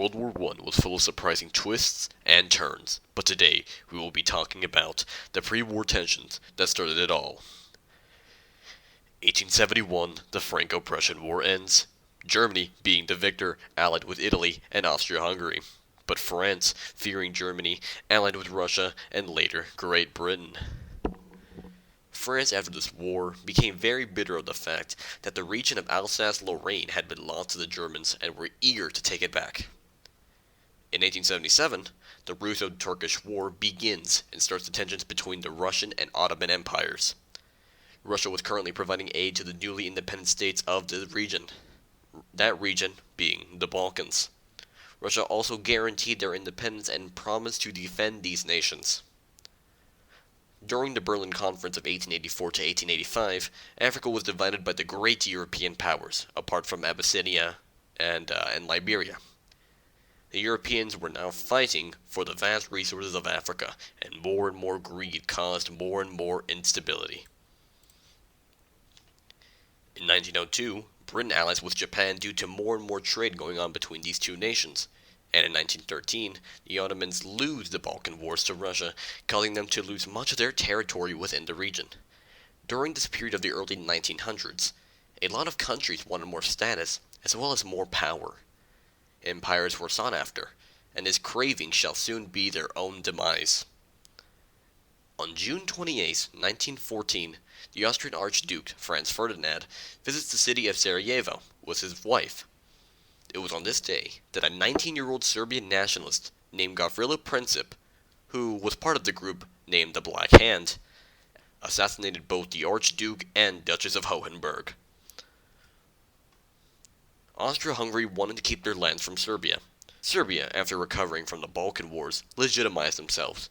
World War I was full of surprising twists and turns, but today we will be talking about the pre-war tensions that started it all. 1871, the Franco-Prussian War ends, Germany being the victor, allied with Italy and Austria-Hungary. But France, fearing Germany, allied with Russia and later Great Britain. France after this war became very bitter of the fact that the region of Alsace-Lorraine had been lost to the Germans and were eager to take it back. In 1877, the Russo-Turkish War begins and starts the tensions between the Russian and Ottoman empires. Russia was currently providing aid to the newly independent states of the region, that region being the Balkans. Russia also guaranteed their independence and promised to defend these nations. During the Berlin Conference of 1884 to 1885, Africa was divided by the great European powers, apart from Abyssinia and Liberia. The Europeans were now fighting for the vast resources of Africa, and more greed caused more and more instability. In 1902, Britain allies with Japan due to more and more trade going on between these two nations, and in 1913, the Ottomans lose the Balkan Wars to Russia, causing them to lose much of their territory within the region. During this period of the early 1900s, a lot of countries wanted more status, as well as more power. Empires were sought after, and this craving shall soon be their own demise. On June 28, 1914, the Austrian Archduke, Franz Ferdinand, visits the city of Sarajevo with his wife. It was on this day that a 19-year-old Serbian nationalist named Gavrilo Princip, who was part of the group named the Black Hand, assassinated both the Archduke and Duchess of Hohenberg. Austria-Hungary wanted to keep their lands from Serbia. Serbia, after recovering from the Balkan Wars, legitimized themselves.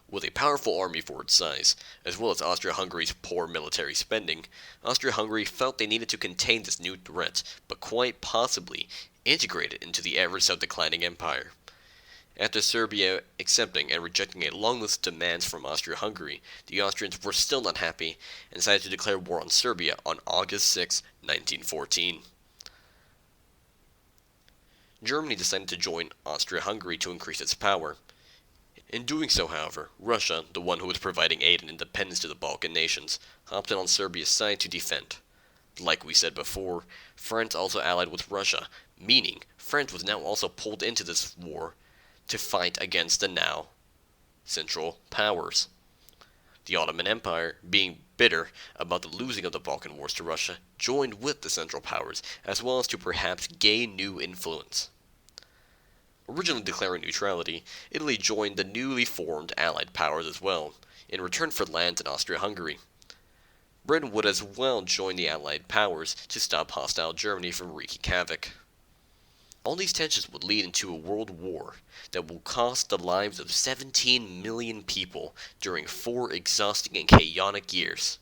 With a powerful army for its size, as well as Austria-Hungary's poor military spending, Austria-Hungary felt they needed to contain this new threat, but quite possibly integrate it into the ever-so-declining empire. After Serbia accepting and rejecting a long list of demands from Austria-Hungary, the Austrians were still not happy and decided to declare war on Serbia on August 6, 1914. Germany decided to join Austria-Hungary to increase its power. In doing so, however, Russia, the one who was providing aid and independence to the Balkan nations, hopped in on Serbia's side to defend. Like we said before, France also allied with Russia, meaning France was now also pulled into this war to fight against the now Central Powers. The Ottoman Empire, being bitter about the losing of the Balkan Wars to Russia, joined with the Central Powers, as well as to perhaps gain new influence. Originally declaring neutrality, Italy joined the newly formed Allied powers as well, in return for lands in Austria-Hungary. Britain would as well join the Allied powers to stop hostile Germany from wreaking havoc. All these tensions would lead into a world war that will cost the lives of 17 million people during 4 exhausting and chaotic years.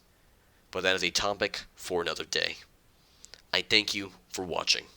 But that is a topic for another day. I thank you for watching.